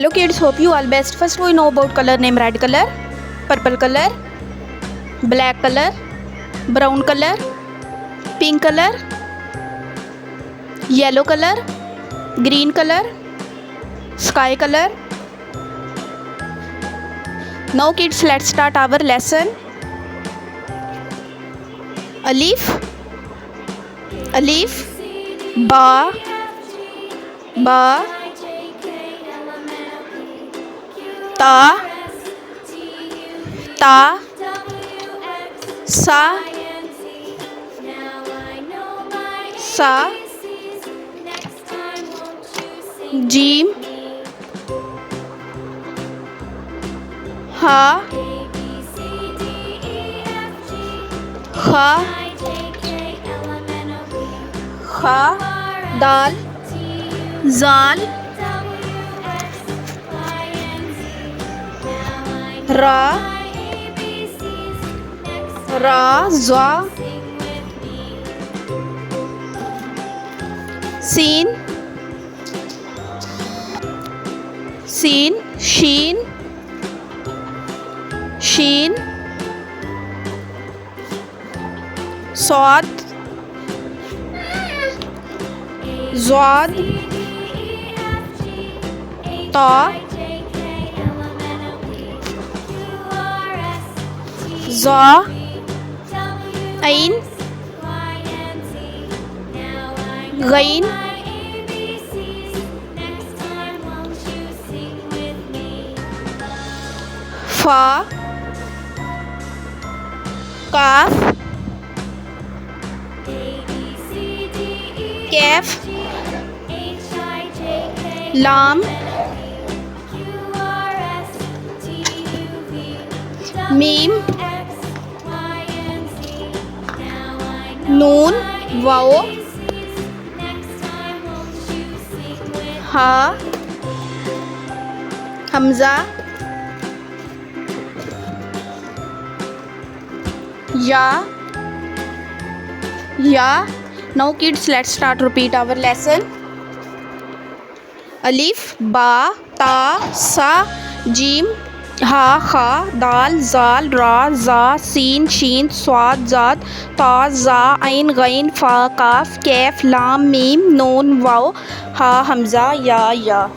Hello kids, hope you all best. First we know about color name: red color, purple color, black color, brown color, pink color, yellow color, green color, sky color. Now kids, let's start our lesson. Alif, Alif, ba, ba, ta, ta, sa, sa, jim, ha, kha, kha, dal, zal, ra, ra, za, sin, sin, sheen, sheen, swad, zwad, ta, za, ain, gain, fa, kaf, kaf, lam, mim, noon, wow, ha, hamza, ya, ya. Now kids, let's start repeat our lesson. Alif, ba, ta, sa, jim, ha, kha, dal, zal, ra, za, sin, sheen, swad, zad, ta, za, ain, gain, fa, kaf, kaf, lam, mim, noon, waw, ha, hamza, ya.